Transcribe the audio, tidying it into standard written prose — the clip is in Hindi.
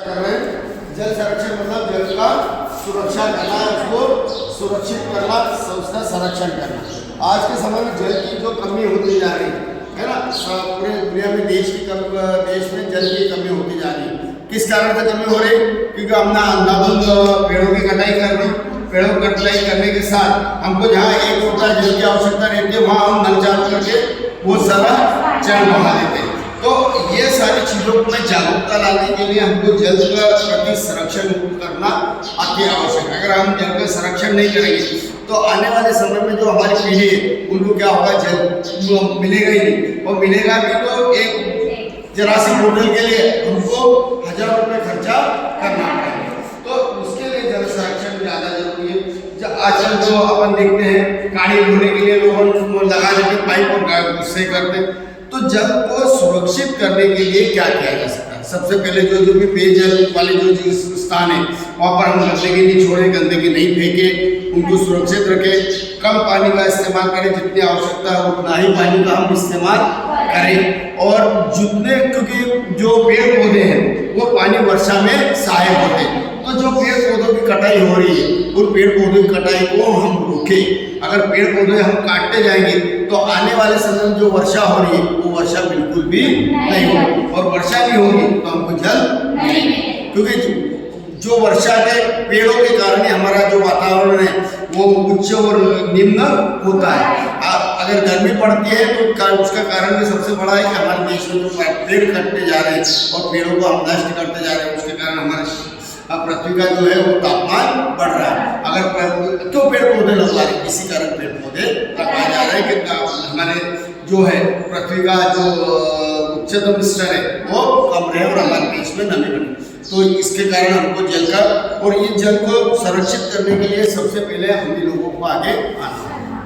कर रहे हैं। जल संरक्षण मतलब जल का सुरक्षा करना, उसको सुरक्षित करना, उसका संरक्षण करना। आज के समय में जल की जो कमी होती जा रही है ना, पूरे दुनिया में देश में जल की कमी होती जा रही है। किस कारण से कमी हो रही? क्योंकि हमने अंधाधुंध पेड़ों की कटाई कर दी। पेड़ों की कटाई करने के साथ हमको जहाँ 1 लोटा जल की आवश्यकता रहती है वहाँ हम नल चालू करके वो सारा जल बहा देते हैं। तो ये सारी चीज़ों को में जागरूकता लाने के लिए हमको जल का प्रति संरक्षण करना अति आवश्यक है। अगर हम जल का संरक्षण नहीं करेंगे तो आने वाले समय में जो हमारी पीढ़ी है उनको क्या होगा, जल मिलेगा ही नहीं। और मिलेगा भी तो एक जरा सी बोतल के लिए हमको 1000 रुपये खर्चा करना पड़ेगा। तो उसके लिए जल संरक्षण ज़्यादा जरूरी है। आजकल जो अपन देखते हैं गाड़ी धोने के लिए लोगों लगा देते पाइप और उससे करते। तो जल को सुरक्षित करने के लिए क्या किया जा सकता है? सबसे पहले जो भी पेयजल वाले जो स्थान है वहाँ पर हम गंदगी नहीं छोड़े, गंदगी नहीं फेंके, उनको सुरक्षित रखें। कम पानी का इस्तेमाल करें, जितनी आवश्यकता है उतना ही पानी का हम इस्तेमाल करें। और जितने, क्योंकि जो पेड़ पौधे हैं वो पानी वर्षा में सहायक होते हैं। तो जो पेड़ पौधों की कटाई हो रही है उन पेड़ पौधों की कटाई को हम रोकें। अगर पेड़ पौधे हम काटते जाएंगे तो आने वाले समय में जो वर्षा हो रही है वो वर्षा बिल्कुल भी नहीं होगी। और वर्षा नहीं होगी तो हमको जल नहीं, क्योंकि जो वर्षा के पेड़ों के कारण ही हमारा जो वातावरण है वो उच्च और निम्न होता है। अगर गर्मी पड़ती है तो उसका कारण भी सबसे बड़ा है कि हमारे देश में जो पेड़ कटते जा रहे हैं और पेड़ों को हम नष्ट करते जा रहे हैं, उसके कारण हमारे पृथ्वी का जो है वो तापमान बढ़ रहा है। अगर क्यों पेड़ पौधे लगवा रहे, इसी कारण पेड़ पौधे लगाए जा रहे हैं कि हमारे जो है पृथ्वी का जो उच्चतम स्तर है वो कम रहे और हमारे देश में नमी बने। तो इसके कारण हमको जल का, और ये जल को संरक्षित करने के लिए सबसे पहले हम ही लोगों को आगे आना है।